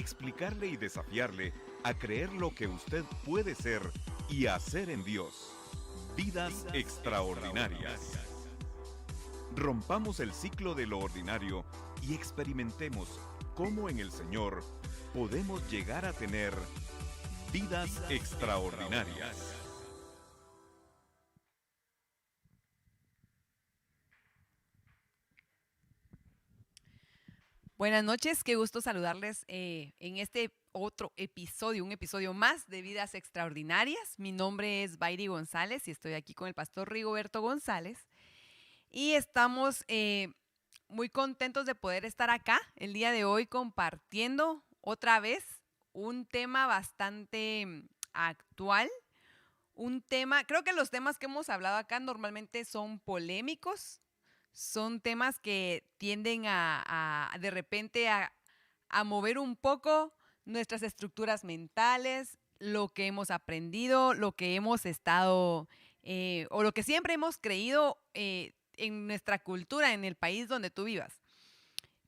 explicarle y desafiarle a creer lo que usted puede ser y hacer en Dios. Vidas extraordinarias. Rompamos el ciclo de lo ordinario y experimentemos cómo en el Señor podemos llegar a tener vidas extraordinarias. Buenas noches, qué gusto saludarles en este otro episodio, un episodio más de Vidas Extraordinarias. Mi nombre es Bairi González y estoy aquí con el pastor Rigoberto González. Y estamos muy contentos de poder estar acá el día de hoy compartiendo otra vez un tema bastante actual. Un tema, creo que los temas que hemos hablado acá normalmente son polémicos. Son temas que tienden de repente a mover un poco nuestras estructuras mentales, lo que hemos aprendido, lo que hemos estado o lo que siempre hemos creído en nuestra cultura, en el país donde tú vivas.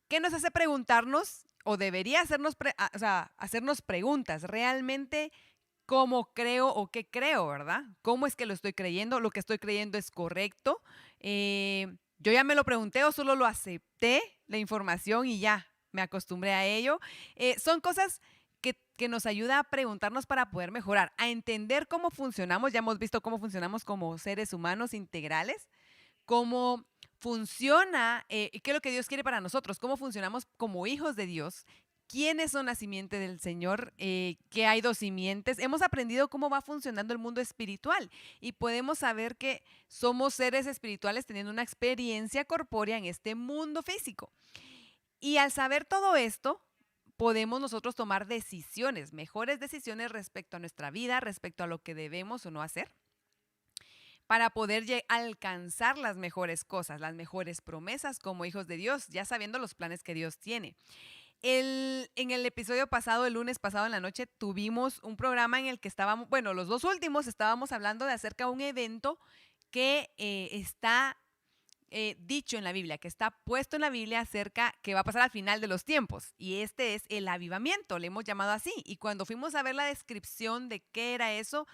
¿Qué nos hace preguntarnos o debería hacernos preguntas? ¿Realmente cómo creo o qué creo, verdad? ¿Cómo es que lo estoy creyendo? ¿Lo que estoy creyendo es correcto? Yo ya me lo pregunté o solo lo acepté, la información, y ya me acostumbré a ello. Son cosas que nos ayuda a preguntarnos para poder mejorar, a entender cómo funcionamos. Ya hemos visto cómo funcionamos como seres humanos integrales, cómo funciona, qué es lo que Dios quiere para nosotros, cómo funcionamos como hijos de Dios. ¿Quiénes son la simiente del Señor? Que hay dos simientes. Hemos aprendido cómo va funcionando el mundo espiritual y podemos saber que somos seres espirituales teniendo una experiencia corpórea en este mundo físico. Y al saber todo esto, podemos nosotros tomar decisiones, mejores decisiones respecto a nuestra vida, respecto a lo que debemos o no hacer, para poder alcanzar las mejores cosas, las mejores promesas como hijos de Dios, ya sabiendo los planes que Dios tiene. En el episodio pasado, el lunes pasado en la noche, tuvimos un programa en el que estábamos, bueno, los dos últimos estábamos hablando de acerca de un evento que está dicho en la Biblia, que está puesto en la Biblia acerca que va a pasar al final de los tiempos. Y este es el avivamiento, le hemos llamado así. Y cuando fuimos a ver la descripción de qué era eso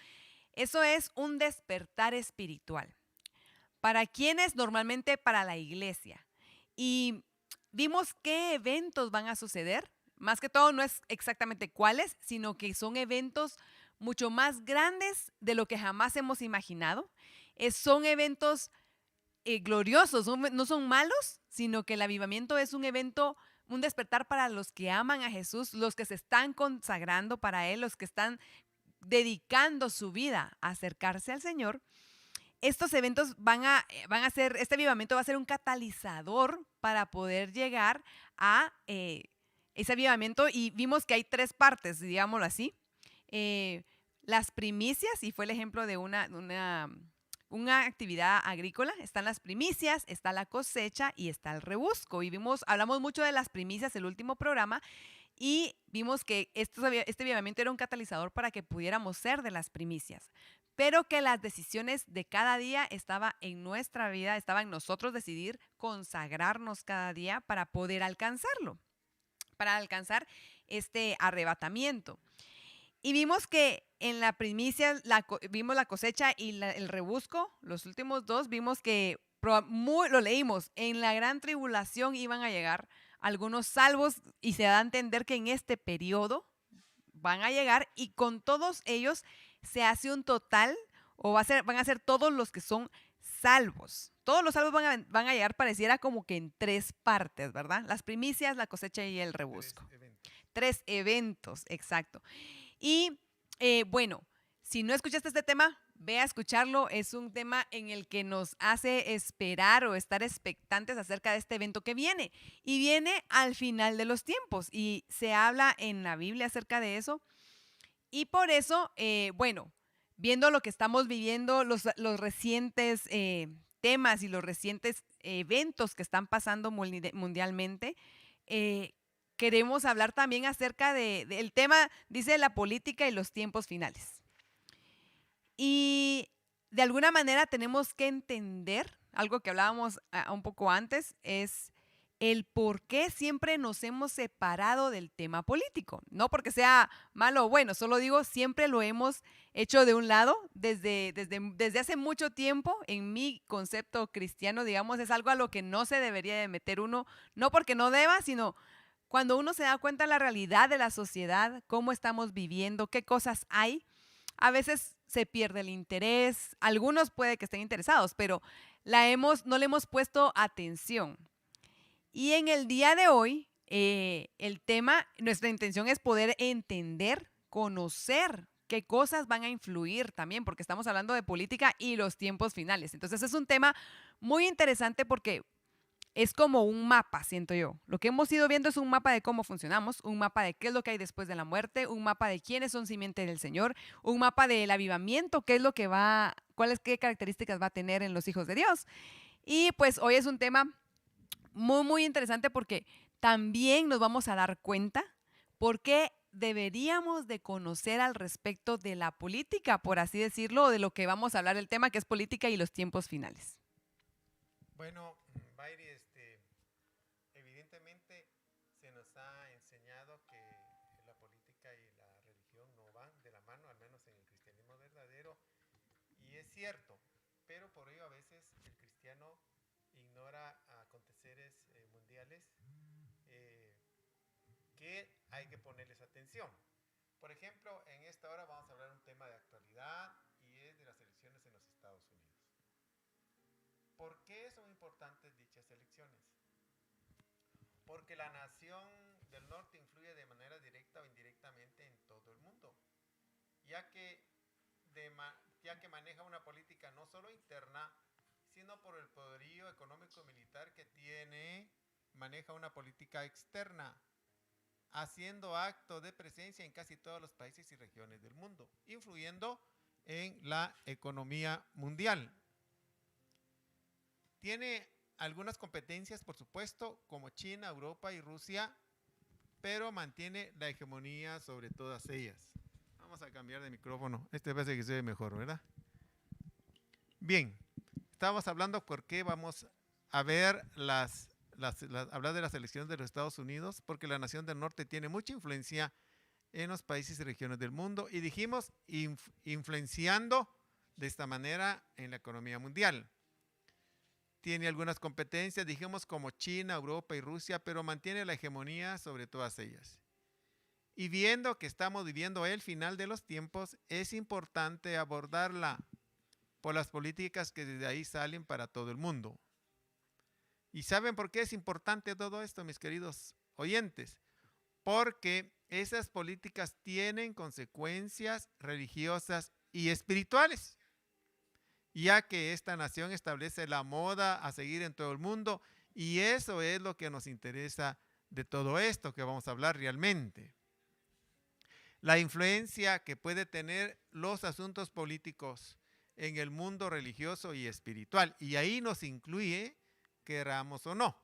es un despertar espiritual. ¿Para quiénes? Normalmente para la iglesia. Y vimos qué eventos van a suceder. Más que todo no es exactamente cuáles, sino que son eventos mucho más grandes de lo que jamás hemos imaginado. Son eventos gloriosos, no son malos, sino que el avivamiento es un evento, un despertar para los que aman a Jesús, los que se están consagrando para Él, los que están dedicando su vida a acercarse al Señor. Estos eventos van a ser, este avivamiento va a ser un catalizador para poder llegar a ese avivamiento, y vimos que hay tres partes, digámoslo así. Las primicias, y fue el ejemplo de una actividad agrícola. Están las primicias, está la cosecha y está el rebusco. Y hablamos mucho de las primicias el último programa, y vimos que este avivamiento era un catalizador para que pudiéramos ser de las primicias, pero que las decisiones de cada día estaba en nuestra vida, estaba en nosotros decidir consagrarnos cada día para poder alcanzarlo, para alcanzar este arrebatamiento. Y vimos que en la primicia vimos la cosecha y el rebusco, los últimos dos, vimos que lo leímos, en la gran tribulación iban a llegar algunos salvos, y se da a entender que en este periodo van a llegar, y con todos ellos se hace un total, o van a ser todos los que son salvos. Todos los salvos van a llegar, pareciera como que en tres partes, ¿verdad? Las primicias, la cosecha y el rebusco. Tres eventos, exacto. Y bueno, si no escuchaste este tema, ve a escucharlo. Es un tema en el que nos hace esperar o estar expectantes acerca de este evento que viene. Y viene al final de los tiempos. Y se habla en la Biblia acerca de eso. Y por eso, bueno, viendo lo que estamos viviendo, los recientes temas y los recientes eventos que están pasando mundialmente, queremos hablar también acerca del tema, dice, la política y los tiempos finales. Y de alguna manera tenemos que entender, algo que hablábamos un poco antes, es el por qué siempre nos hemos separado del tema político. No porque sea malo o bueno, solo digo, siempre lo hemos hecho de un lado desde hace mucho tiempo. En mi concepto cristiano, digamos, es algo a lo que no se debería de meter uno, no porque no deba, sino cuando uno se da cuenta de la realidad de la sociedad, cómo estamos viviendo, qué cosas hay, a veces se pierde el interés. Algunos puede que estén interesados, pero no le hemos puesto atención. Y en el día de hoy, el tema, nuestra intención es poder entender, conocer qué cosas van a influir también, porque estamos hablando de política y los tiempos finales. Entonces es un tema muy interesante porque es como un mapa, siento yo. Lo que hemos ido viendo es un mapa de cómo funcionamos, un mapa de qué es lo que hay después de la muerte, un mapa de quiénes son simiente del Señor, un mapa del avivamiento, qué es lo que qué características va a tener en los hijos de Dios. Y pues hoy es un tema muy, muy interesante porque también nos vamos a dar cuenta por qué deberíamos de conocer al respecto de la política, por así decirlo, o de lo que vamos a hablar el tema, que es política y los tiempos finales. Bueno, Bayri, evidentemente se nos ha enseñado que la política y la religión no van de la mano, al menos en el cristianismo verdadero, y es cierto, pero por ello a veces el cristiano ignora aconteceres mundiales que hay que ponerles atención. Por ejemplo, en esta hora vamos a hablar de un tema de actualidad y es de las elecciones en los Estados Unidos. ¿Por qué son importantes dichas elecciones? Porque la nación del norte influye de manera directa o indirectamente en todo el mundo, ya que, ya que maneja una política no solo interna, sino por el poderío económico y militar que tiene, maneja una política externa, haciendo acto de presencia en casi todos los países y regiones del mundo, influyendo en la economía mundial. Tiene algunas competencias, por supuesto, como China, Europa y Rusia, pero mantiene la hegemonía sobre todas ellas. Vamos a cambiar de micrófono. Este parece que se ve mejor, ¿verdad? Bien, estamos hablando porque vamos a ver hablar de las elecciones de los Estados Unidos, porque la nación del norte tiene mucha influencia en los países y regiones del mundo, y dijimos influenciando de esta manera en la economía mundial. Tiene algunas competencias, dijimos, como China, Europa y Rusia, pero mantiene la hegemonía sobre todas ellas. Y viendo que estamos viviendo el final de los tiempos, es importante abordarla por las políticas que desde ahí salen para todo el mundo. ¿Y saben por qué es importante todo esto, mis queridos oyentes? Porque esas políticas tienen consecuencias religiosas y espirituales, ya que esta nación establece la moda a seguir en todo el mundo, y eso es lo que nos interesa de todo esto que vamos a hablar realmente. La influencia que puede tener los asuntos políticos en el mundo religioso y espiritual, y ahí nos incluye, queramos o no.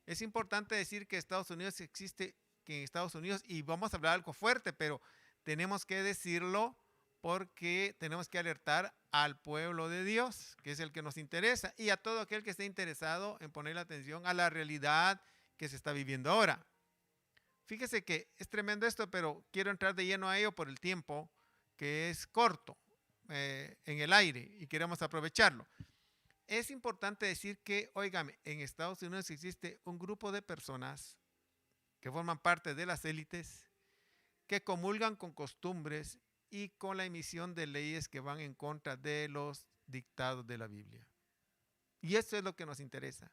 Es importante decir que Estados Unidos existe, que en Estados Unidos, y vamos a hablar algo fuerte, pero tenemos que decirlo porque tenemos que alertar al pueblo de Dios, que es el que nos interesa, y a todo aquel que esté interesado en poner atención a la realidad que se está viviendo ahora. Fíjese que es tremendo esto, pero quiero entrar de lleno a ello por el tiempo, que es corto en el aire, y queremos aprovecharlo. Es importante decir que, óigame, en Estados Unidos existe un grupo de personas que forman parte de las élites, que comulgan con costumbres y con la emisión de leyes que van en contra de los dictados de la Biblia. Y eso es lo que nos interesa,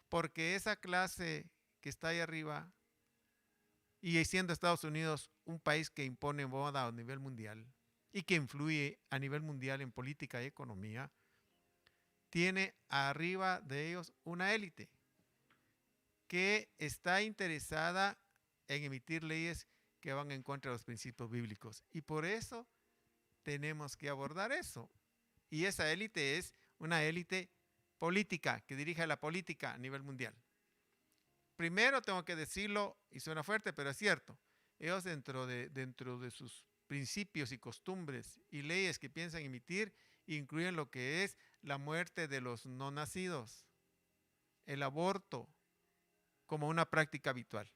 porque esa clase que está ahí arriba, y siendo Estados Unidos un país que impone moda a nivel mundial y que influye a nivel mundial en política y economía, tiene arriba de ellos una élite que está interesada en emitir leyes que van en contra de los principios bíblicos. Y por eso tenemos que abordar eso. Y esa élite es una élite política que dirige la política a nivel mundial. Primero tengo que decirlo, y suena fuerte, pero es cierto. Ellos dentro de sus principios y costumbres y leyes que piensan emitir, incluyen lo que es la muerte de los no nacidos, el aborto, como una práctica habitual,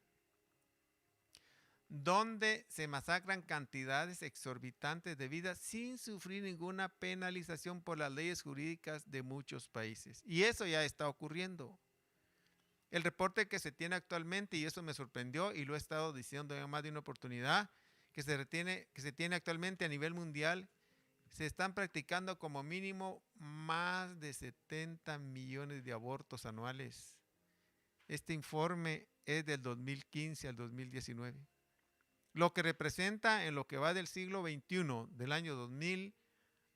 donde se masacran cantidades exorbitantes de vidas sin sufrir ninguna penalización por las leyes jurídicas de muchos países. Y eso ya está ocurriendo. El reporte que se tiene actualmente, y eso me sorprendió y lo he estado diciendo en más de una oportunidad, que se tiene actualmente a nivel mundial, se están practicando como mínimo más de 70 millones de abortos anuales. Este informe es del 2015 al 2019. Lo que representa en lo que va del siglo XXI, del año 2000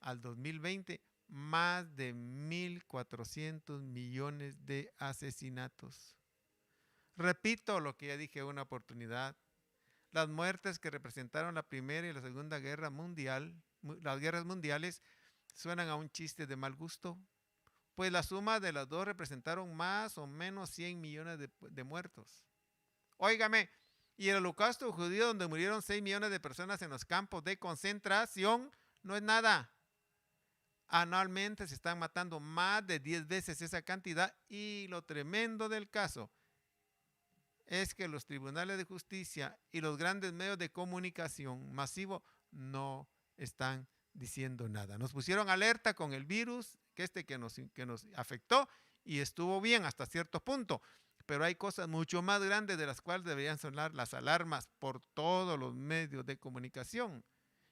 al 2020, más de 1.400 millones de asesinatos. Repito lo que ya dije en una oportunidad. Las muertes que representaron la Primera y la Segunda Guerra Mundial, las guerras mundiales, suenan a un chiste de mal gusto, pues la suma de las dos representaron más o menos 100 millones de muertos. Óigame, y el holocausto judío, donde murieron 6 millones de personas en los campos de concentración, no es nada. Anualmente se están matando más de 10 veces esa cantidad, y lo tremendo del caso es que los tribunales de justicia y los grandes medios de comunicación masivo no están diciendo nada. Nos pusieron alerta con el virus que nos afectó, y estuvo bien hasta cierto punto, pero hay cosas mucho más grandes de las cuales deberían sonar las alarmas por todos los medios de comunicación.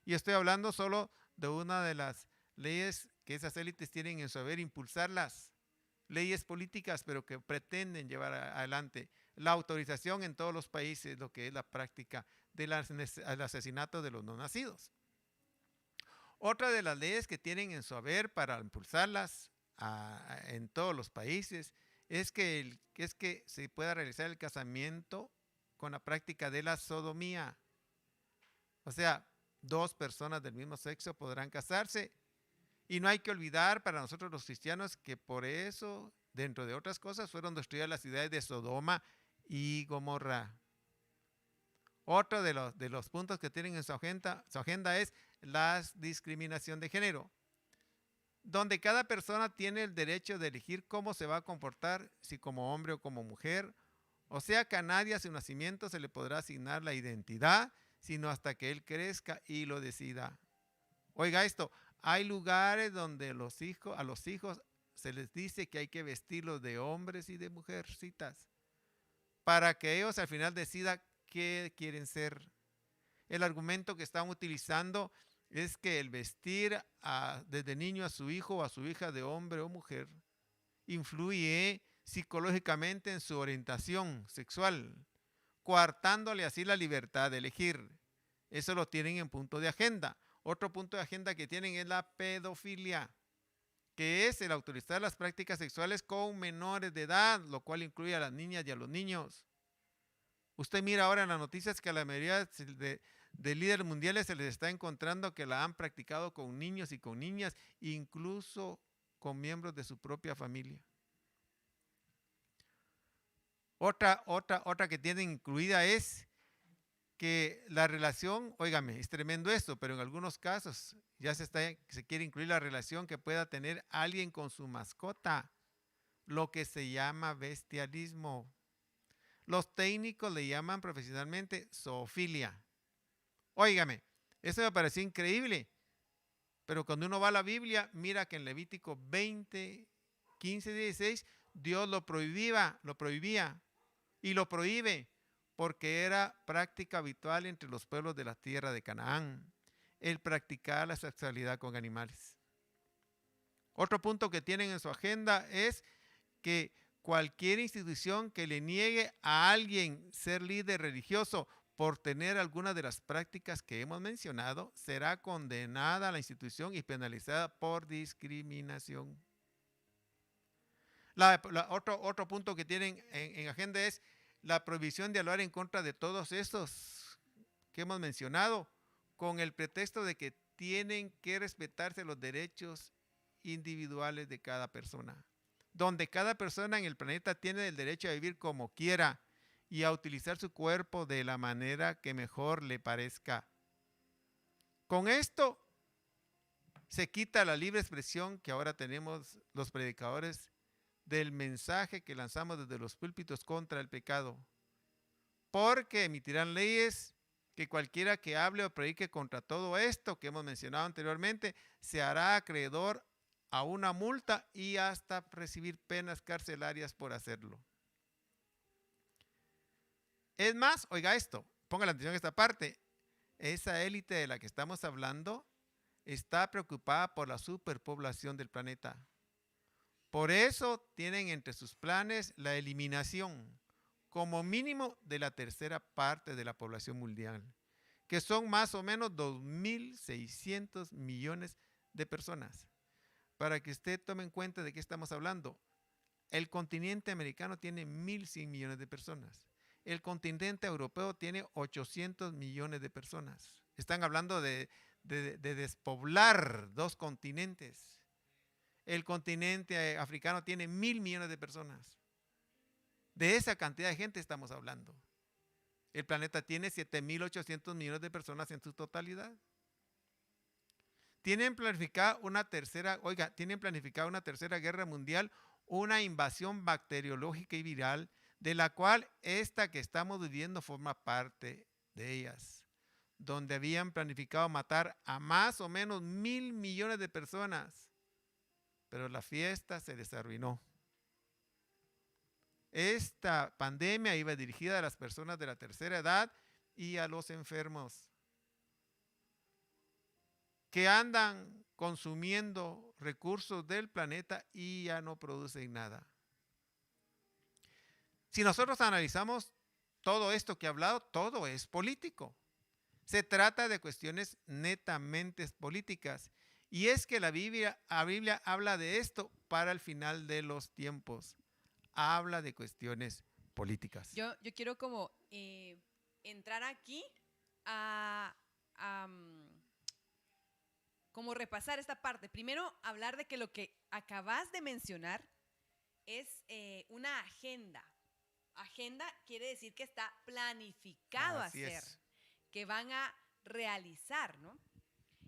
Y estoy hablando solo de una de las leyes que esas élites tienen en su haber impulsarlas, leyes políticas, pero que pretenden llevar adelante la autorización en todos los países, lo que es la práctica del asesinato de los no nacidos. Otra de las leyes que tienen en su haber para impulsarlas en todos los países es que se pueda realizar el casamiento con la práctica de la sodomía. O sea, 2 personas del mismo sexo podrán casarse. Y no hay que olvidar para nosotros los cristianos que por eso, dentro de otras cosas, fueron destruidas las ciudades de Sodoma y Gomorra. Otro de los puntos que tienen en su agenda es la discriminación de género, donde cada persona tiene el derecho de elegir cómo se va a comportar, si como hombre o como mujer. O sea que a nadie a su nacimiento se le podrá asignar la identidad, sino hasta que él crezca y lo decida. Oiga esto, hay lugares donde a los hijos se les dice que hay que vestirlos de hombres y de mujercitas para que ellos al final decidan qué quieren ser. El argumento que están utilizando es que el vestir desde niño a su hijo o a su hija de hombre o mujer influye psicológicamente en su orientación sexual, coartándole así la libertad de elegir. Eso lo tienen en punto de agenda. Otro punto de agenda que tienen es la pedofilia, que es el autorizar las prácticas sexuales con menores de edad, lo cual incluye a las niñas y a los niños. Usted mira ahora en las noticias que a la mayoría de líderes mundiales se les está encontrando que la han practicado con niños y con niñas, incluso con miembros de su propia familia. Otra que tienen incluida es que la relación, óigame, es tremendo esto, pero en algunos casos ya se quiere incluir la relación que pueda tener alguien con su mascota, lo que se llama bestialismo. Los técnicos le llaman profesionalmente zoofilia. Óigame, eso me pareció increíble, pero cuando uno va a la Biblia, mira que en Levítico 20, 15, 16, Dios lo prohibía y lo prohíbe, porque era práctica habitual entre los pueblos de la tierra de Canaán, el practicar la sexualidad con animales. Otro punto que tienen en su agenda es que cualquier institución que le niegue a alguien ser líder religioso por tener alguna de las prácticas que hemos mencionado, será condenada a la institución y penalizada por discriminación. Otro punto que tienen en agenda es la prohibición de hablar en contra de todos estos que hemos mencionado, con el pretexto de que tienen que respetarse los derechos individuales de cada persona, donde cada persona en el planeta tiene el derecho a vivir como quiera y a utilizar su cuerpo de la manera que mejor le parezca. Con esto se quita la libre expresión que ahora tenemos los predicadores del mensaje que lanzamos desde los púlpitos contra el pecado, porque emitirán leyes que cualquiera que hable o predique contra todo esto que hemos mencionado anteriormente se hará acreedor a una multa y hasta recibir penas carcelarias por hacerlo. Es más, oiga esto, ponga la atención a esta parte. Esa élite de la que estamos hablando está preocupada por la superpoblación del planeta. Por eso tienen entre sus planes la eliminación, como mínimo, de la tercera parte de la población mundial, que son más o menos 2.600 millones de personas. Para que usted tome en cuenta de qué estamos hablando, el continente americano tiene 1.100 millones de personas. El continente europeo tiene 800 millones de personas. Están hablando de despoblar 2 continentes. El continente africano tiene 1.000 millones de personas. De esa cantidad de gente estamos hablando. El planeta tiene 7.800 millones de personas en su totalidad. Tienen planificada una tercera guerra mundial, una invasión bacteriológica y viral, de la cual esta que estamos viviendo forma parte de ellas, donde habían planificado matar a más o menos 1.000 millones de personas, pero la fiesta se les arruinó. Esta pandemia iba dirigida a las personas de la tercera edad y a los enfermos que andan consumiendo recursos del planeta y ya no producen nada. Si nosotros analizamos todo esto que he hablado, todo es político. Se trata de cuestiones netamente políticas. Y es que la Biblia habla de esto para el final de los tiempos. Habla de cuestiones políticas. Yo quiero como entrar aquí a como repasar esta parte. Primero, hablar de que lo que acabas de mencionar es una agenda. Agenda quiere decir que está planificado Así hacer, es. que van a realizar, ¿no?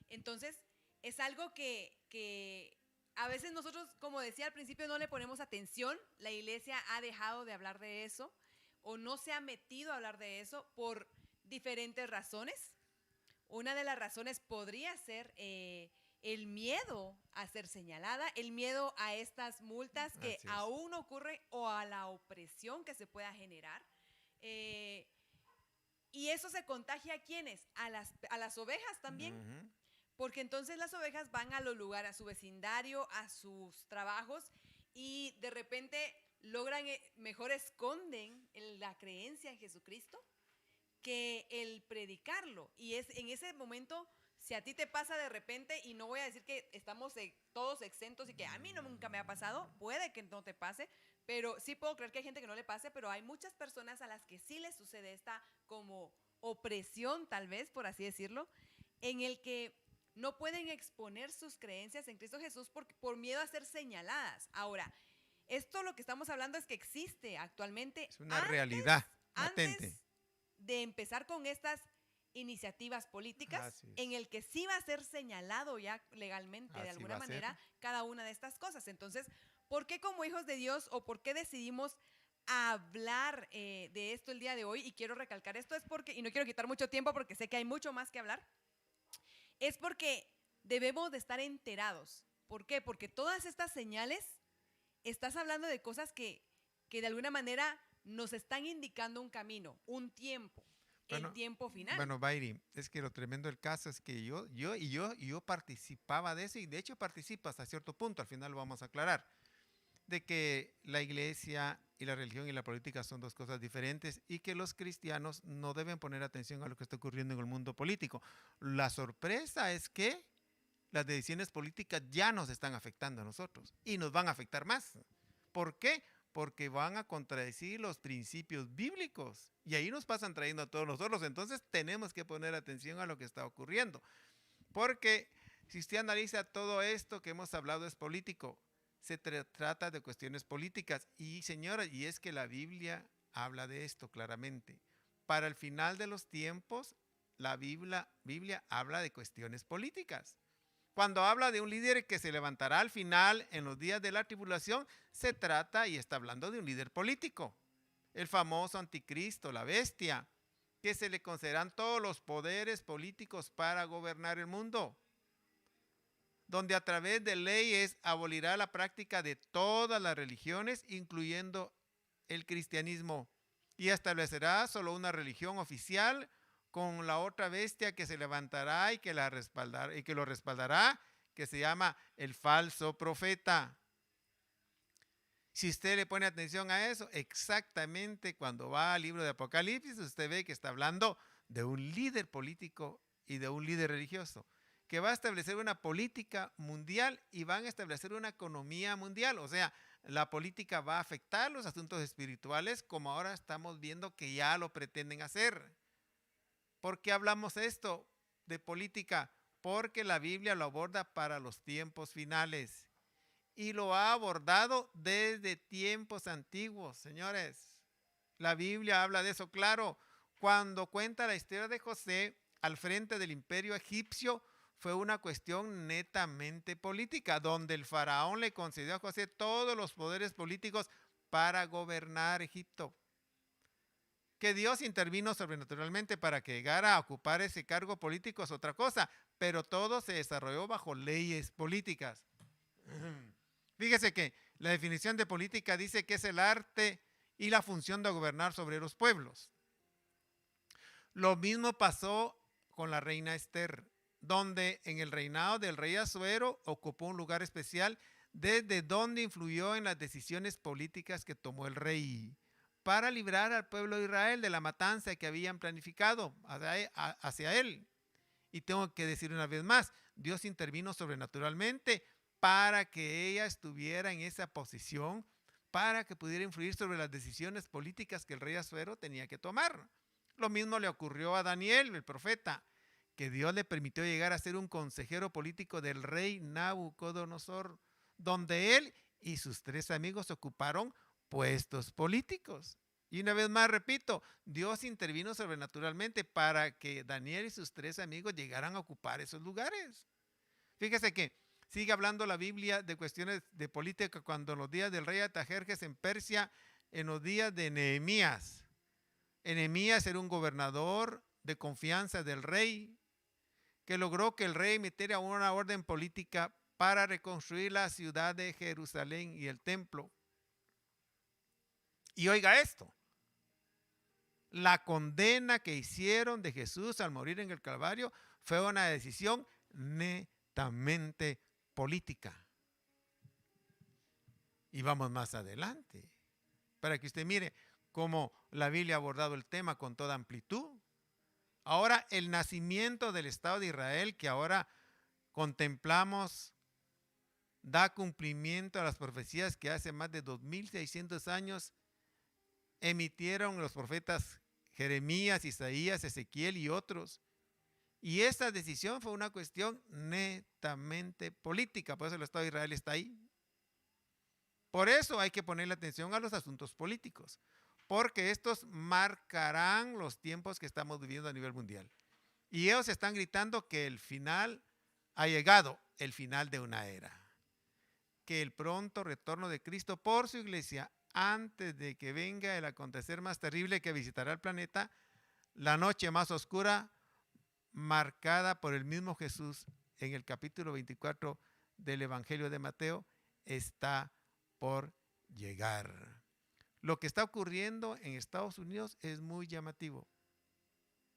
Entonces, es algo que a veces nosotros, como decía al principio, no le ponemos atención. La iglesia ha dejado de hablar de eso o no se ha metido a hablar de eso por diferentes razones. Una de las razones podría ser el miedo a ser señalada, el miedo a estas multas que aún ocurren o a la opresión que se pueda generar. Y eso se contagia ¿a quiénes? A las ovejas también. Uh-huh. Porque entonces las ovejas van a los lugares, a su vecindario, a sus trabajos y de repente logran, mejor esconden la creencia en Jesucristo que el predicarlo. Y es en ese momento, si a ti te pasa de repente, y no voy a decir que estamos todos exentos y que a mí nunca me ha pasado, puede que no te pase, pero sí puedo creer que hay gente que no le pase, pero hay muchas personas a las que sí les sucede esta como opresión, tal vez, por así decirlo, en el que no pueden exponer sus creencias en Cristo Jesús por miedo a ser señaladas. Ahora, esto lo que estamos hablando es que existe actualmente. Es una realidad latente. Antes de empezar con estas iniciativas políticas, en el que sí va a ser señalado ya legalmente de alguna manera cada una de estas cosas. Entonces, ¿por qué como hijos de Dios o por qué decidimos hablar de esto el día de hoy? Y quiero recalcar esto es porque, y no quiero quitar mucho tiempo porque sé que hay mucho más que hablar, es porque debemos de estar enterados. ¿Por qué? Porque todas estas señales, estás hablando de cosas que de alguna manera nos están indicando un camino, un tiempo, el tiempo final. Bueno, Bairi, es que lo tremendo del caso es que yo participaba de eso y de hecho participo hasta cierto punto, al final lo vamos a aclarar, de que la iglesia y la religión y la política son dos cosas diferentes y que los cristianos no deben poner atención a lo que está ocurriendo en el mundo político. La sorpresa es que las decisiones políticas ya nos están afectando a nosotros y nos van a afectar más. ¿Por qué? Porque van a contradecir los principios bíblicos y ahí nos pasan trayendo a todos nosotros. Entonces tenemos que poner atención a lo que está ocurriendo. Porque si usted analiza todo esto que hemos hablado es político, se trata de cuestiones políticas. Y señora, y es que la Biblia habla de esto claramente. Para el final de los tiempos, la Biblia habla de cuestiones políticas. Cuando habla de un líder que se levantará al final en los días de la tribulación, se trata y está hablando de un líder político. El famoso anticristo, la bestia, que se le concederán todos los poderes políticos para gobernar el mundo, donde a través de leyes abolirá la práctica de todas las religiones, incluyendo el cristianismo, y establecerá solo una religión oficial con la otra bestia que se levantará y que lo respaldará, que se llama el falso profeta. Si usted le pone atención a eso, exactamente cuando va al libro de Apocalipsis, usted ve que está hablando de un líder político y de un líder religioso, que va a establecer una política mundial y van a establecer una economía mundial. O sea, la política va a afectar los asuntos espirituales, como ahora estamos viendo que ya lo pretenden hacer. ¿Por qué hablamos esto de política? Porque la Biblia lo aborda para los tiempos finales. Y lo ha abordado desde tiempos antiguos, señores. La Biblia habla de eso, claro. Cuando cuenta la historia de José al frente del imperio egipcio, fue una cuestión netamente política, donde el faraón le concedió a José todos los poderes políticos para gobernar Egipto. Que Dios intervino sobrenaturalmente para que llegara a ocupar ese cargo político es otra cosa, pero todo se desarrolló bajo leyes políticas. Fíjese que la definición de política dice que es el arte y la función de gobernar sobre los pueblos. Lo mismo pasó con la reina Esther, donde en el reinado del rey Asuero ocupó un lugar especial desde donde influyó en las decisiones políticas que tomó el rey para librar al pueblo de Israel de la matanza que habían planificado hacia él. Y tengo que decir una vez más, Dios intervino sobrenaturalmente para que ella estuviera en esa posición, para que pudiera influir sobre las decisiones políticas que el rey Asuero tenía que tomar. Lo mismo le ocurrió a Daniel, el profeta, que Dios le permitió llegar a ser un consejero político del rey Nabucodonosor, donde él y sus 3 amigos ocuparon puestos políticos. Y una vez más repito, Dios intervino sobrenaturalmente para que Daniel y sus 3 amigos llegaran a ocupar esos lugares. Fíjese que sigue hablando la Biblia de cuestiones de política cuando en los días del rey Artajerjes en Persia, en los días de Nehemías. Nehemías era un gobernador de confianza del rey que logró que el rey emitiera una orden política para reconstruir la ciudad de Jerusalén y el templo. Y oiga esto, la condena que hicieron de Jesús al morir en el Calvario fue una decisión netamente política. Y vamos más adelante, para que usted mire cómo la Biblia ha abordado el tema con toda amplitud. Ahora el nacimiento del Estado de Israel que ahora contemplamos da cumplimiento a las profecías que hace más de 2600 años emitieron los profetas Jeremías, Isaías, Ezequiel y otros. Y esta decisión fue una cuestión netamente política, por eso el Estado de Israel está ahí. Por eso hay que ponerle atención a los asuntos políticos, porque estos marcarán los tiempos que estamos viviendo a nivel mundial. Y ellos están gritando que el final ha llegado, el final de una era. Que el pronto retorno de Cristo por su iglesia, antes de que venga el acontecer más terrible que visitará el planeta, la noche más oscura, marcada por el mismo Jesús en el capítulo 24 del Evangelio de Mateo, está por llegar. Lo que está ocurriendo en Estados Unidos es muy llamativo,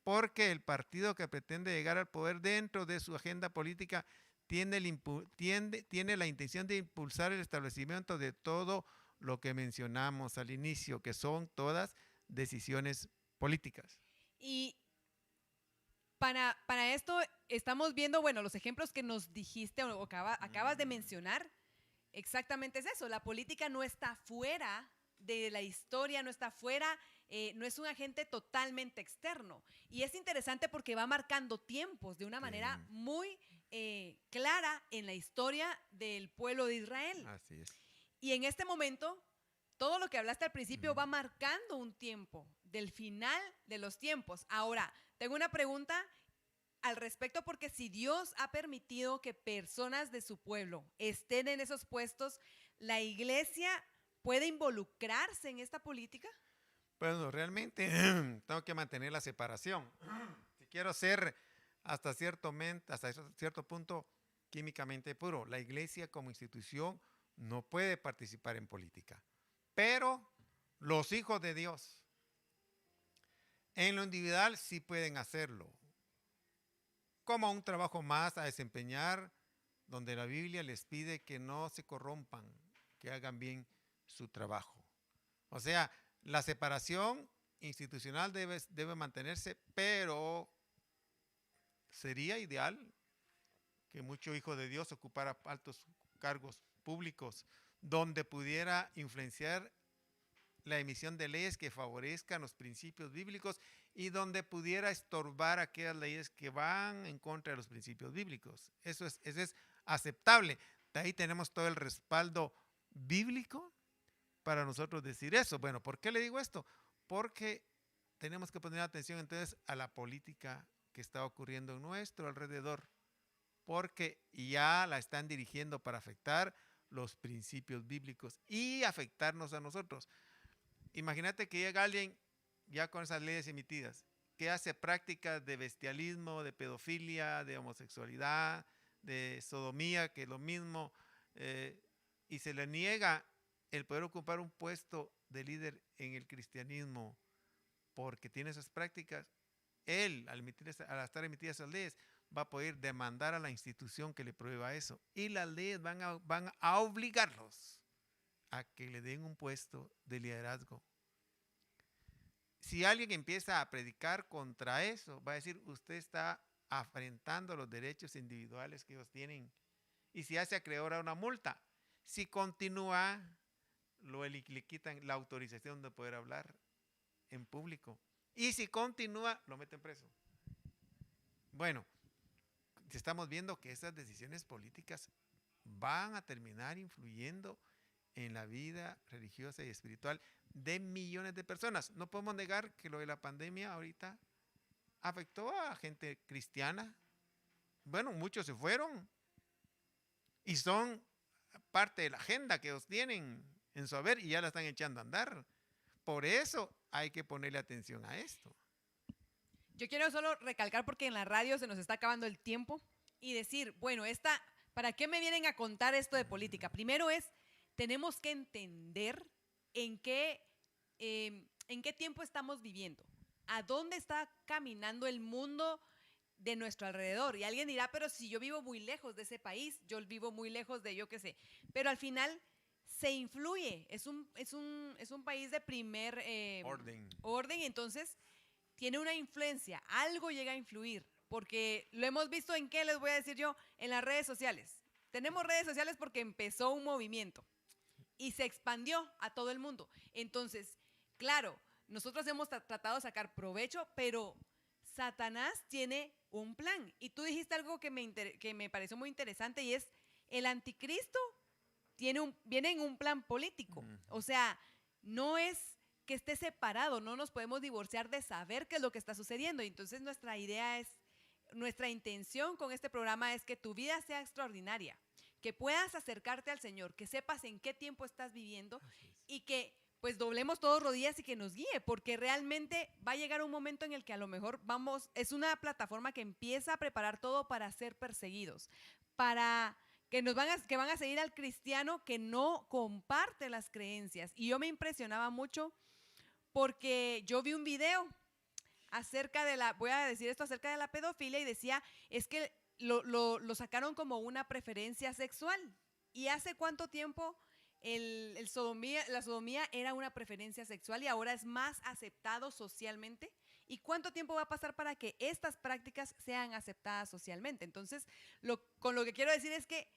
porque el partido que pretende llegar al poder dentro de su agenda política tiene la intención de impulsar el establecimiento de todo lo que mencionamos al inicio, que son todas decisiones políticas. Y para esto estamos viendo, bueno, los ejemplos que nos dijiste o acabas de mencionar, exactamente es eso. La política no está fuera de la historia, no está fuera, no es un agente totalmente externo. Y es interesante porque va marcando tiempos de una manera muy clara en la historia del pueblo de Israel. Así es. Y en este momento, todo lo que hablaste al principio va marcando un tiempo del final de los tiempos. Ahora, tengo una pregunta. al respecto, porque si Dios ha permitido que personas de su pueblo estén en esos puestos, ¿la iglesia puede involucrarse en esta política? Bueno, realmente tengo que mantener la separación. Si quiero ser hasta cierto punto químicamente puro, la iglesia como institución no puede participar en política. Pero los hijos de Dios, en lo individual sí pueden hacerlo, como un trabajo más a desempeñar, donde la Biblia les pide que no se corrompan, que hagan bien su trabajo. O sea, la separación institucional debe mantenerse, pero sería ideal que mucho hijo de Dios ocupara altos cargos públicos donde pudiera influenciar la emisión de leyes que favorezcan los principios bíblicos y donde pudiera estorbar aquellas leyes que van en contra de los principios bíblicos. Eso es aceptable. De ahí tenemos todo el respaldo bíblico para nosotros decir eso. Bueno, ¿por qué le digo esto? Porque tenemos que poner atención entonces a la política que está ocurriendo en nuestro alrededor, porque ya la están dirigiendo para afectar los principios bíblicos y afectarnos a nosotros. Imagínate que llega alguien ya con esas leyes emitidas, que hace prácticas de bestialismo, de pedofilia, de homosexualidad, de sodomía, que es lo mismo, y se le niega el poder ocupar un puesto de líder en el cristianismo porque tiene esas prácticas. Él, al estar emitidas esas leyes, va a poder demandar a la institución que le prohíba eso. Y las leyes van a obligarlos a que le den un puesto de liderazgo. Si alguien empieza a predicar contra eso, va a decir, usted está afrentando los derechos individuales que ellos tienen. Y si hace acreedor a una multa, si continúa, le quitan la autorización de poder hablar en público. Y si continúa, lo meten preso. Bueno, estamos viendo que esas decisiones políticas van a terminar influyendo en la vida religiosa y espiritual de millones de personas. No podemos negar que lo de la pandemia ahorita afectó a gente cristiana. Bueno, muchos se fueron y son parte de la agenda que ellos tienen en su haber y ya la están echando a andar. Por eso hay que ponerle atención a esto. Yo quiero solo recalcar, porque en la radio se nos está acabando el tiempo, y decir, bueno, ¿para qué me vienen a contar esto de política? Primero tenemos que entender en qué tiempo estamos viviendo, a dónde está caminando el mundo de nuestro alrededor. Y alguien dirá, pero si yo vivo muy lejos de ese país, yo vivo muy lejos de yo qué sé, pero al final se influye, es un país de primer orden, entonces tiene una influencia, algo llega a influir, porque lo hemos visto en qué, les voy a decir yo, en las redes sociales. Tenemos redes sociales porque empezó un movimiento y se expandió a todo el mundo. Entonces, claro, nosotros hemos tratado de sacar provecho, pero Satanás tiene un plan. Y tú dijiste algo que me pareció muy interesante, y es el anticristo viene en un plan político. O sea, no es que esté separado, no nos podemos divorciar de saber qué es lo que está sucediendo. Y entonces nuestra intención con este programa es que tu vida sea extraordinaria, que puedas acercarte al Señor, que sepas en qué tiempo estás viviendo y que pues doblemos todos rodillas y que nos guíe, porque realmente va a llegar un momento en el que a lo mejor es una plataforma que empieza a preparar todo para ser perseguidos, para que van a seguir al cristiano que no comparte las creencias. Y yo me impresionaba mucho porque yo vi un video voy a decir esto, acerca de la pedofilia, y decía, es que lo sacaron como una preferencia sexual. ¿Y hace cuánto tiempo la sodomía era una preferencia sexual y ahora es más aceptado socialmente? ¿Y cuánto tiempo va a pasar para que estas prácticas sean aceptadas socialmente? Entonces, con lo que quiero decir es que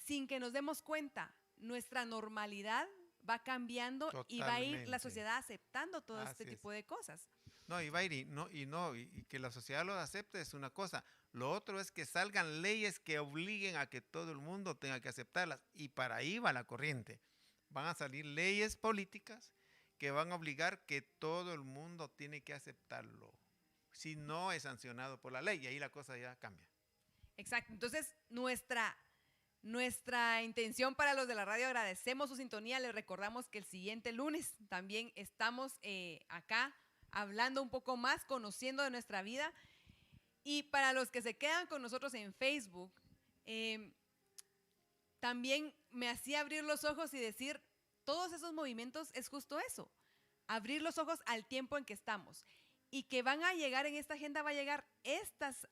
sin que nos demos cuenta, nuestra normalidad va cambiando. Totalmente. Y va a ir la sociedad aceptando todo este tipo de cosas. No, y que la sociedad lo acepte es una cosa. Lo otro es que salgan leyes que obliguen a que todo el mundo tenga que aceptarlas. Y para ahí va la corriente. Van a salir leyes políticas que van a obligar que todo el mundo tiene que aceptarlo. si no es sancionado por la ley, y ahí la cosa ya cambia. Exacto. Entonces, nuestra intención para los de la radio, agradecemos su sintonía. Les recordamos que el siguiente lunes también estamos acá hablando un poco más, conociendo de nuestra vida. Y para los que se quedan con nosotros en Facebook, también me hacía abrir los ojos y decir, todos esos movimientos es justo eso, abrir los ojos al tiempo en que estamos. Y que van a llegar en esta agenda, va a llegar estas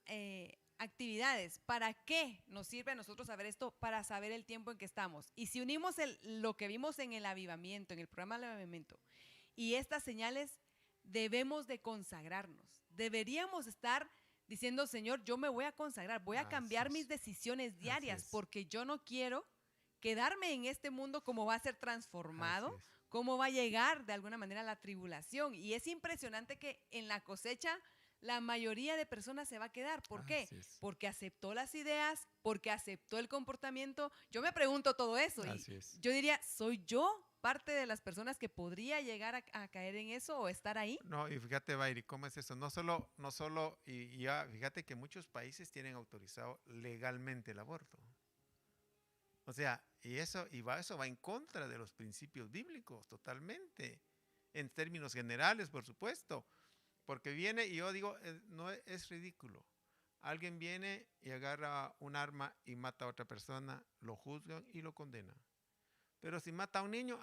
actividades. ¿Para qué nos sirve a nosotros saber esto? Para saber el tiempo en que estamos. Y si unimos lo que vimos en el avivamiento, en el programa del avivamiento, y estas señales, debemos de consagrarnos. Deberíamos estar diciendo, Señor, yo me voy a consagrar, voy a cambiar mis decisiones diarias, porque yo no quiero quedarme en este mundo como va a ser transformado, cómo va a llegar de alguna manera la tribulación. Y es impresionante que en la cosecha la mayoría de personas se va a quedar. ¿Por qué? Porque aceptó las ideas, porque aceptó el comportamiento. Yo me pregunto todo eso y yo diría, ¿soy yo parte de las personas que podría llegar a caer en eso o estar ahí? No, y fíjate, Bairi, ¿cómo es eso? No solo, y ya fíjate que muchos países tienen autorizado legalmente el aborto. O sea, eso va en contra de los principios bíblicos totalmente, en términos generales, por supuesto, porque viene, y yo digo, no es ridículo. Alguien viene y agarra un arma y mata a otra persona, lo juzgan y lo condenan. Pero si mata a un niño,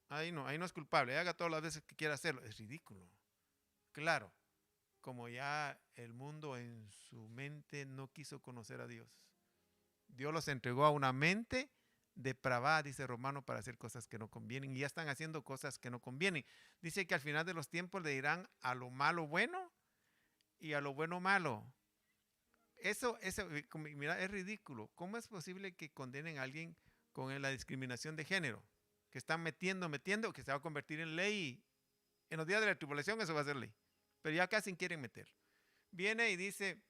ahí no es culpable, haga todas las veces que quiera hacerlo. Es ridículo. Claro, como ya el mundo en su mente no quiso conocer a Dios. Dios los entregó a una mente depravada, dice Romano, para hacer cosas que no convienen, y ya están haciendo cosas que no convienen. Dice que al final de los tiempos le dirán a lo malo bueno y a lo bueno malo. Eso, mira, es ridículo. ¿Cómo es posible que condenen a alguien con la discriminación de género? Que están metiendo, que se va a convertir en ley. En los días de la tribulación eso va a ser ley. Pero ya casi quieren meter. Viene y dice,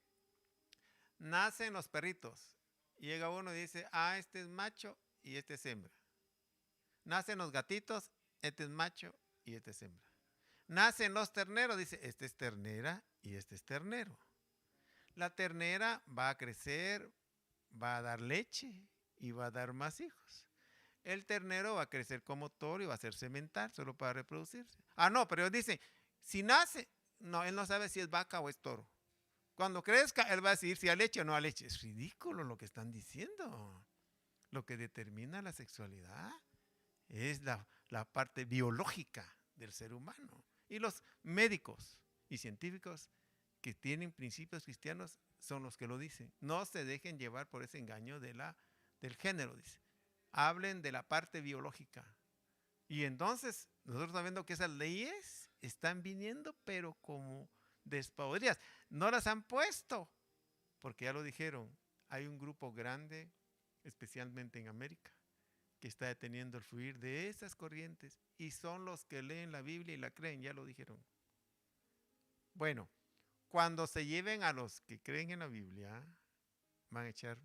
nacen los perritos. Y llega uno y dice, este es macho y este es hembra. Nacen los gatitos, este es macho y este es hembra. Nacen los terneros, dice, este es ternera y este es ternero. La ternera va a crecer, va a dar leche y va a dar más hijos. El ternero va a crecer como toro y va a ser semental solo para reproducirse. No, pero dice, si nace, no, él no sabe si es vaca o es toro. Cuando crezca, él va a decidir si a leche o no a leche. Es ridículo lo que están diciendo. Lo que determina la sexualidad es la parte biológica del ser humano. Y los médicos y científicos que tienen principios cristianos son los que lo dicen. No se dejen llevar por ese engaño del género, dice. Hablen de la parte biológica. Y entonces, nosotros estamos viendo que esas leyes están viniendo, pero como despavoridas. No las han puesto, porque ya lo dijeron, hay un grupo grande, especialmente en América, que está deteniendo el fluir de esas corrientes, y son los que leen la Biblia y la creen, ya lo dijeron. Bueno, cuando se lleven a los que creen en la Biblia, van a echar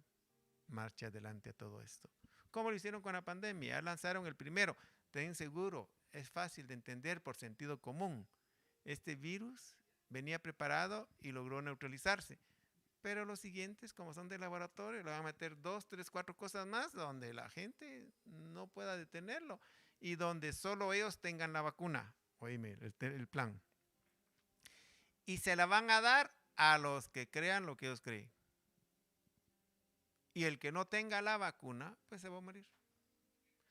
marcha adelante a todo esto. ¿Cómo lo hicieron con la pandemia? Ya lanzaron el primero, ten seguro, es fácil de entender por sentido común. Este virus venía preparado y logró neutralizarse. Pero los siguientes, como son de laboratorio, le van a meter 2, 3, 4 cosas más donde la gente no pueda detenerlo y donde solo ellos tengan la vacuna. Oíme, el plan. Y se la van a dar a los que crean lo que ellos creen. Y el que no tenga la vacuna, pues se va a morir.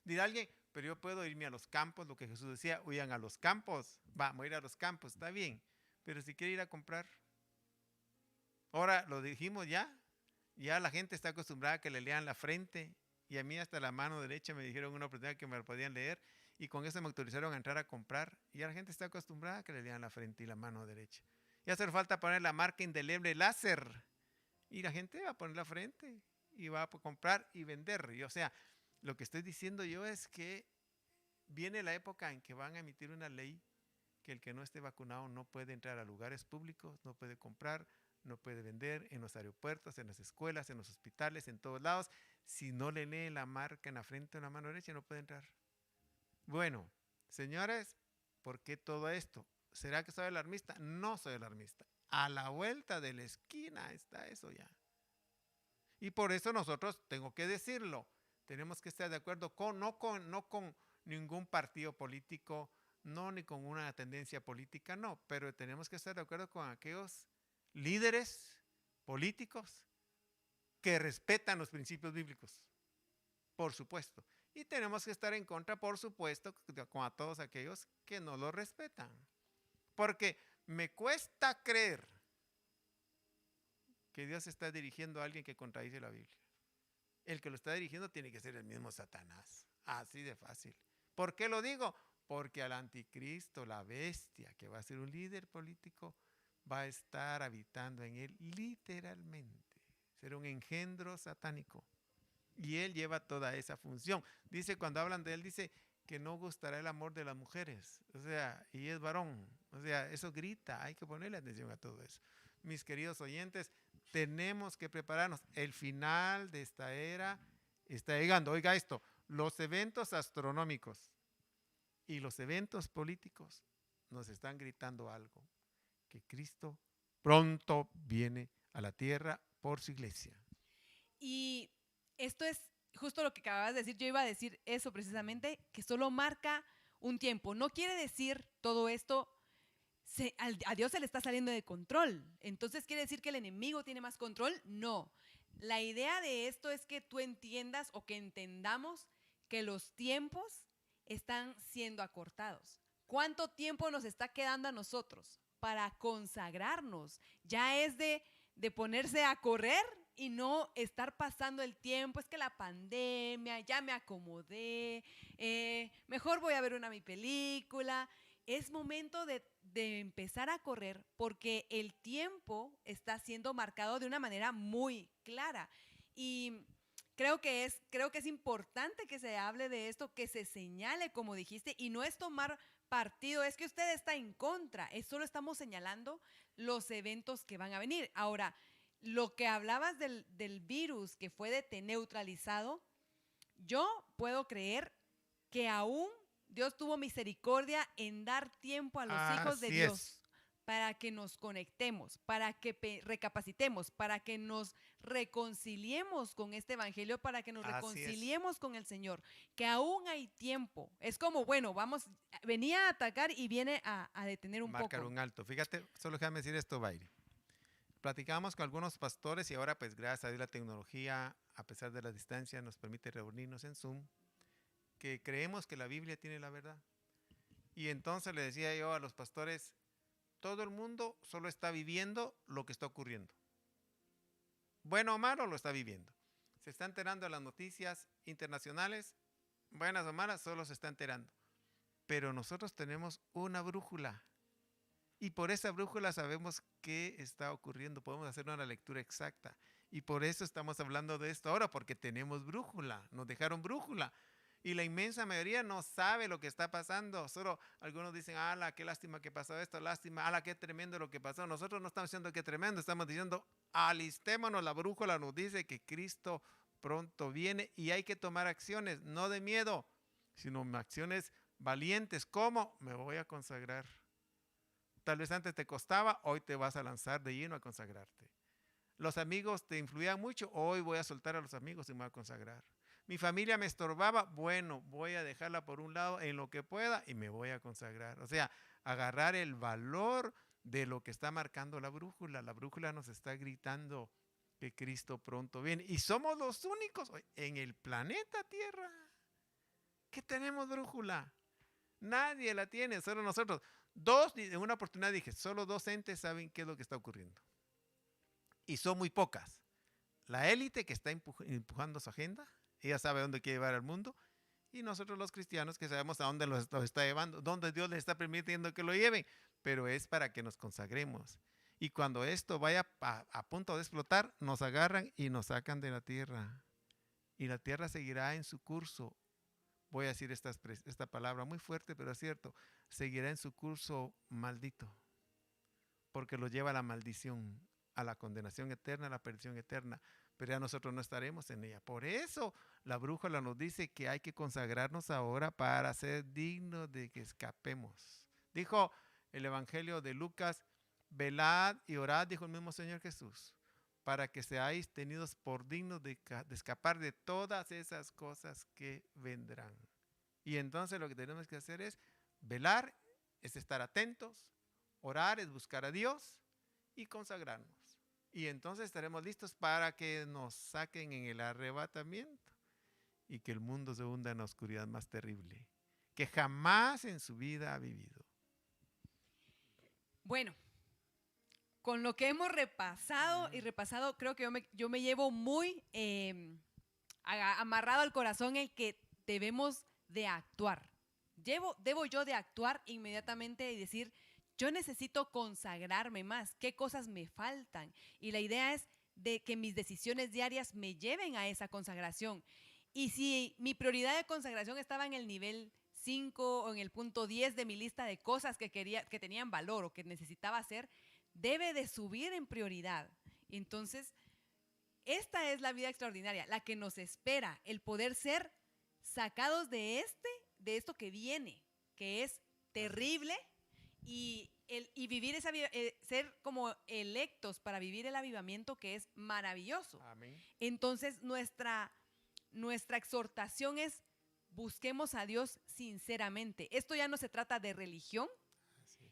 Dirá alguien, pero yo puedo irme a los campos, lo que Jesús decía, huyan a los campos. Vamos a ir a los campos, está bien. Pero si quiere ir a comprar. Ahora lo dijimos ya la gente está acostumbrada a que le lean la frente, y a mí hasta la mano derecha me dijeron una oportunidad que me la podían leer, y con eso me autorizaron a entrar a comprar, y ya la gente está acostumbrada a que le lean la frente y la mano derecha. Y hace falta poner la marca indeleble láser, y la gente va a poner la frente y va a comprar y vender. Y, o sea, lo que estoy diciendo yo es que viene la época en que van a emitir una ley que el que no esté vacunado no puede entrar a lugares públicos, no puede comprar, no puede vender en los aeropuertos, en las escuelas, en los hospitales, en todos lados. Si no le lee la marca en la frente o en la mano derecha, no puede entrar. Bueno, señores, ¿por qué todo esto? ¿Será que soy alarmista? No soy alarmista. a la vuelta de la esquina está eso ya. Y por eso nosotros, tengo que decirlo, tenemos que estar de acuerdo no con ningún partido político, no ni con una tendencia política, no, pero tenemos que estar de acuerdo con aquellos líderes políticos que respetan los principios bíblicos, por supuesto. Y tenemos que estar en contra, por supuesto, con a todos aquellos que no lo respetan. Porque me cuesta creer que Dios está dirigiendo a alguien que contradice la Biblia. El que lo está dirigiendo tiene que ser el mismo Satanás. Así de fácil. ¿Por qué lo digo? Porque al anticristo, la bestia, que va a ser un líder político, va a estar habitando en él literalmente. Será un engendro satánico. Y él lleva toda esa función. Dice, cuando hablan de él, dice que no gustará el amor de las mujeres. O sea, y es varón. O sea, eso grita. Hay que ponerle atención a todo eso. Mis queridos oyentes, tenemos que prepararnos. El final de esta era está llegando. Oiga esto, los eventos astronómicos y los eventos políticos nos están gritando algo, que Cristo pronto viene a la tierra por su iglesia. Y esto es justo lo que acababas de decir. Yo iba a decir eso precisamente, que solo marca un tiempo. No quiere decir todo esto, a Dios se le está saliendo de control. Entonces, ¿quiere decir que el enemigo tiene más control? No. La idea de esto es que tú entiendas o que entendamos que los tiempos están siendo acortados. ¿Cuánto tiempo nos está quedando a nosotros para consagrarnos? Ya es de ponerse a correr y no estar pasando el tiempo. Es que la pandemia, ya me acomodé, mejor voy a ver mi película. Es momento de empezar a correr porque el tiempo está siendo marcado de una manera muy clara. Y creo que es importante que se hable de esto, que se señale, como dijiste, y no es tomar partido, es que usted está en contra, es solo estamos señalando los eventos que van a venir. Ahora, lo que hablabas del virus que fue neutralizado, yo puedo creer que aún Dios tuvo misericordia en dar tiempo a los hijos de Dios para que nos conectemos, para que recapacitemos, para que nos reconciliemos con este evangelio, para que nos reconciliemos con el Señor, que aún hay tiempo. Es como, bueno, venía a atacar y viene a detener un Marcar poco. un alto. Fíjate, solo déjame decir esto, Bairi. Platicamos con algunos pastores y ahora, pues gracias a Dios, la tecnología, a pesar de la distancia, nos permite reunirnos en Zoom, que creemos que la Biblia tiene la verdad. Y entonces le decía yo a los pastores, todo el mundo solo está viviendo lo que está ocurriendo. Bueno o malo, lo está viviendo. Se está enterando de las noticias internacionales, buenas o malas, solo se está enterando. Pero nosotros tenemos una brújula. Y por esa brújula sabemos qué está ocurriendo. Podemos hacer una lectura exacta. Y por eso estamos hablando de esto ahora, porque tenemos brújula. Nos dejaron brújula. Y la inmensa mayoría no sabe lo que está pasando. Solo algunos dicen, ala, qué lástima que pasó esto, lástima, ala, qué tremendo lo que pasó. Nosotros no estamos diciendo qué tremendo, estamos diciendo, alistémonos, la brújula nos dice que Cristo pronto viene y hay que tomar acciones, no de miedo, sino acciones valientes. ¿Cómo? Me voy a consagrar. Tal vez antes te costaba, hoy te vas a lanzar de lleno a consagrarte. Los amigos te influían mucho, hoy voy a soltar a los amigos y me voy a consagrar. Mi familia me estorbaba, bueno, voy a dejarla por un lado en lo que pueda y me voy a consagrar. O sea, agarrar el valor de lo que está marcando la brújula. La brújula nos está gritando que Cristo pronto viene. Y somos los únicos en el planeta Tierra que tenemos brújula. Nadie la tiene, solo nosotros. En una oportunidad dije, solo 2 entes saben qué es lo que está ocurriendo. Y son muy pocas. La élite que está empujando su agenda, ella sabe dónde quiere llevar al mundo, y nosotros los cristianos que sabemos a dónde lo está llevando, dónde Dios les está permitiendo que lo lleven, pero es para que nos consagremos. Y cuando esto vaya a punto de explotar, nos agarran y nos sacan de la tierra. Y la tierra seguirá en su curso. Voy a decir esta palabra muy fuerte, pero es cierto. Seguirá en su curso maldito, porque lo lleva a la maldición, a la condenación eterna, a la perdición eterna. Pero ya nosotros no estaremos en ella. Por eso la brújula nos dice que hay que consagrarnos ahora para ser dignos de que escapemos. Dijo el Evangelio de Lucas, velad y orad, dijo el mismo Señor Jesús, para que seáis tenidos por dignos de escapar de todas esas cosas que vendrán. Y entonces lo que tenemos que hacer es velar, es estar atentos, orar es buscar a Dios y consagrarnos. Y entonces estaremos listos para que nos saquen en el arrebatamiento y que el mundo se hunda en la oscuridad más terrible que jamás en su vida ha vivido. Bueno, con lo que hemos repasado y repasado, creo que yo me llevo muy amarrado al corazón el que debemos de actuar. Debo yo de actuar inmediatamente y decir, yo necesito consagrarme más, qué cosas me faltan. Y la idea es de que mis decisiones diarias me lleven a esa consagración. Y si mi prioridad de consagración estaba en el nivel 5 o en el punto 10 de mi lista de cosas que tenían valor o que necesitaba hacer, debe de subir en prioridad. Entonces, esta es la vida extraordinaria, la que nos espera, el poder ser sacados de esto que viene, que es terrible, y vivir ser como electos para vivir el avivamiento que es maravilloso. Amén. Entonces, nuestra exhortación es: busquemos a Dios sinceramente. Esto ya no se trata de religión.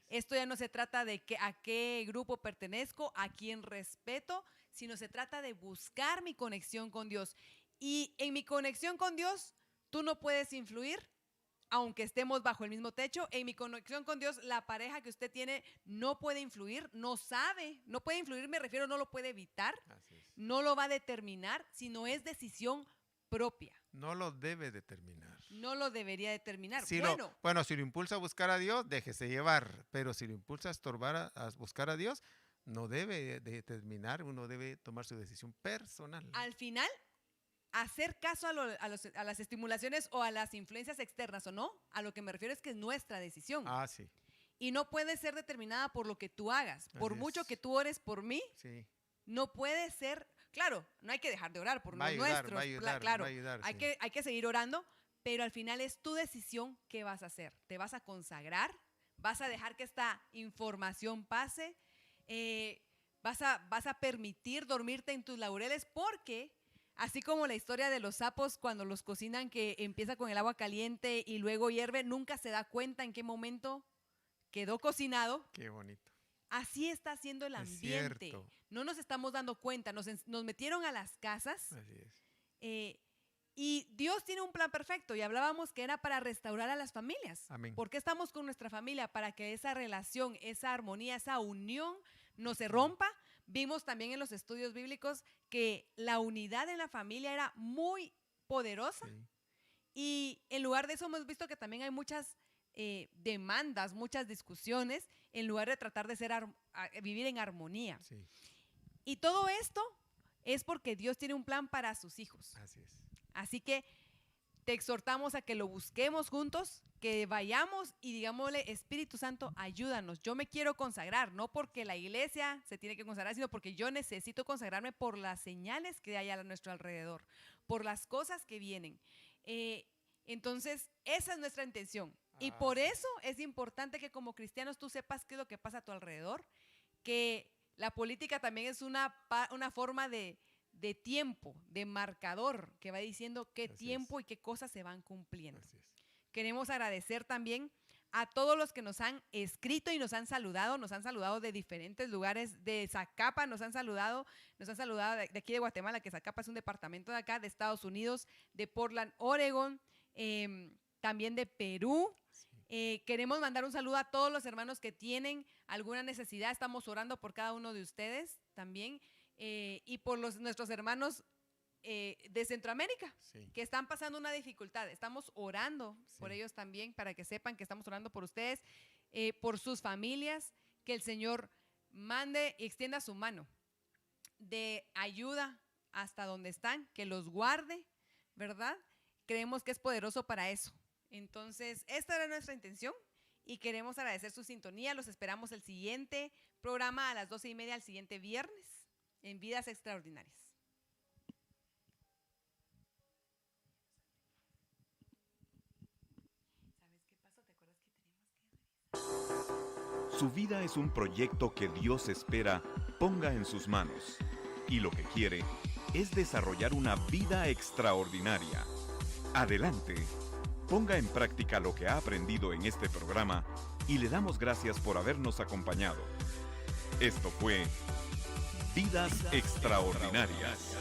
Esto ya no se trata de a qué grupo pertenezco, a quién respeto, sino se trata de buscar mi conexión con Dios. Y en mi conexión con Dios, tú no puedes influir, aunque estemos bajo el mismo techo. En mi conexión con Dios, la pareja que usted tiene no puede influir, no puede influir, me refiero, no lo puede evitar, no lo va a determinar, sino es decisión propia. No lo debe determinar. No lo debería determinar. Si lo impulsa a buscar a Dios, déjese llevar. Pero si lo impulsa a estorbar a buscar a Dios, no debe determinar, uno debe tomar su decisión personal. Al final, hacer caso a las estimulaciones o a las influencias externas o no, a lo que me refiero es que es nuestra decisión. Sí. Y no puede ser determinada por lo que tú hagas. Por mucho que tú ores por mí, sí, no puede ser. Claro, no hay que dejar de orar por los nuestros. Va a ayudar, hay que seguir orando, pero al final es tu decisión qué vas a hacer. ¿Te vas a consagrar? ¿Vas a dejar que esta información pase? ¿Vas a permitir dormirte en tus laureles? Porque así como la historia de los sapos cuando los cocinan, que empieza con el agua caliente y luego hierve, nunca se da cuenta en qué momento quedó cocinado. Qué bonito. Así está siendo el ambiente. No nos estamos dando cuenta. Nos metieron a las casas. Así es. Y Dios tiene un plan perfecto. Y hablábamos que era para restaurar a las familias. Amén. ¿Por qué estamos con nuestra familia? Para que esa relación, esa armonía, esa unión no se rompa. Vimos también en los estudios bíblicos que la unidad en la familia era muy poderosa. Sí. Y en lugar de eso hemos visto que también hay muchas demandas, muchas discusiones, en lugar de tratar de vivir en armonía. Sí. Y todo esto es porque Dios tiene un plan para sus hijos. Así es. Así que te exhortamos a que lo busquemos juntos, que vayamos y digámosle: Espíritu Santo, ayúdanos. Yo me quiero consagrar, no porque la iglesia se tiene que consagrar, sino porque yo necesito consagrarme por las señales que hay a nuestro alrededor, por las cosas que vienen. Entonces, esa es nuestra intención. Y por eso es importante que como cristianos tú sepas qué es lo que pasa a tu alrededor, que la política también es una forma de tiempo, de marcador, que va diciendo qué tiempo y qué cosas se van cumpliendo. Queremos agradecer también a todos los que nos han escrito y nos han saludado de diferentes lugares, de Zacapa nos han saludado de aquí de Guatemala, que Zacapa es un departamento de acá, de Estados Unidos, de Portland, Oregon, también de Perú. Queremos mandar un saludo a todos los hermanos que tienen alguna necesidad. Estamos orando por cada uno de ustedes también, y por nuestros hermanos de Centroamérica, que están pasando una dificultad. Estamos orando por ellos también, para que sepan que estamos orando por ustedes, por sus familias, que el Señor mande y extienda su mano de ayuda hasta donde están, que los guarde, ¿verdad? Creemos que es poderoso para eso. Entonces, esta era nuestra intención y queremos agradecer su sintonía. Los esperamos el siguiente programa a las 12:30 el siguiente viernes en Vidas Extraordinarias. ¿Sabes qué pasó? ¿Te acuerdas que teníamos que...? Su vida es un proyecto que Dios espera ponga en sus manos, y lo que quiere es desarrollar una vida extraordinaria. Adelante, ponga en práctica lo que ha aprendido en este programa y le damos gracias por habernos acompañado. Esto fue Vidas Extraordinarias.